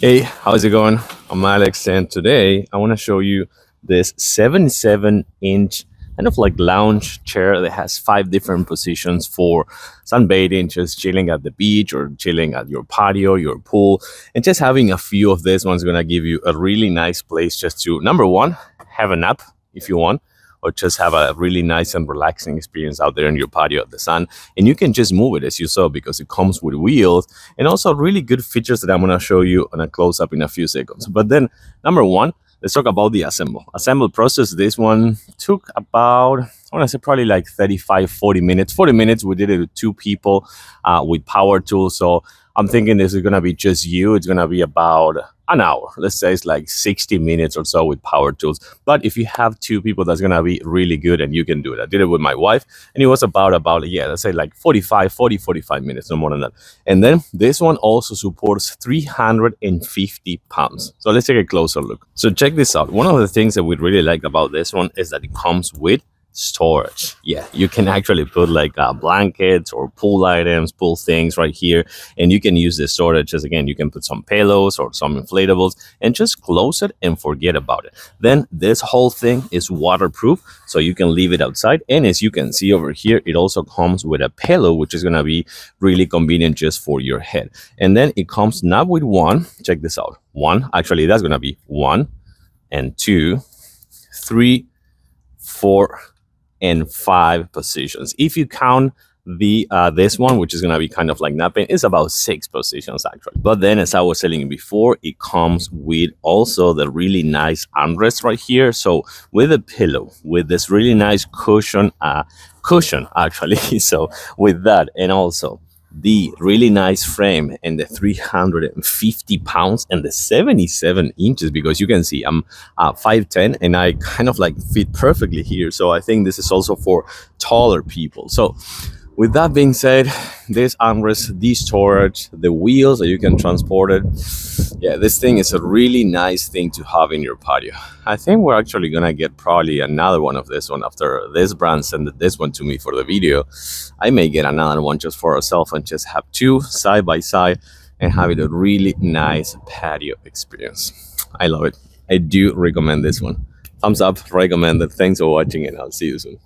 Hey, how's it going? I'm Alex, and today I want to show you this 77-inch kind of like lounge chair that has 5 different positions for sunbathing, just chilling at the beach or chilling at your patio, your pool, and just having a few of this one's going to give you a really nice place just to, number one, have a nap if you want, or just have a really nice and relaxing experience out there in your patio at the sun. And you can just move it as you saw because it comes with wheels and also really good features that I'm going to show you on a close-up in a few seconds. But then, number one, let's talk about the assemble process. This one took about, I want to say probably like 35-40 minutes. 40 minutes, we did it with 2 people with power tools. So I'm thinking this is going to be just you. It's going to be about an hour. Let's say it's like 60 minutes or so with power tools. But if you have 2 people, that's going to be really good and you can do it. I did it with my wife and it was about, yeah, let's say like 45 minutes, no more than that. And then this one also supports 350 pounds. So let's take a closer look. So check this out. One of the things that we really like about this one is that it comes with storage. Yeah, you can actually put like blankets or pool items, pool things right here, and you can use the storage as, again, you can put some pillows or some inflatables and just close it and forget about it. Then this whole thing is waterproof, so you can leave it outside. And as you can see over here, it also comes with a pillow, which is going to be really convenient just for your head. And then it comes not with one, check this out, one, actually that's going to be 1 and 2, 3, 4 and 5 positions. If you count the this one, which is going to be kind of like napping, it's about 6 positions actually. But then, as I was telling you before, it comes with also the really nice armrest right here. So with a pillow, with this really nice cushion actually. So with that, and also the really nice frame and the 350 pounds and the 77 inches, because you can see I'm 5'10" and I kind of like fit perfectly here. So I think this is also for taller people. So with that being said, this armrest, the storage, the wheels that you can transport it, yeah, this thing is a really nice thing to have in your patio. I think we're actually gonna get probably another one of this one after this brand sent this one to me for the video. I may get another one just for ourselves and just have 2 side by side and have it a really nice patio experience. I love it. I do recommend this one. Thumbs up, recommended. Thanks for watching and I'll see you soon.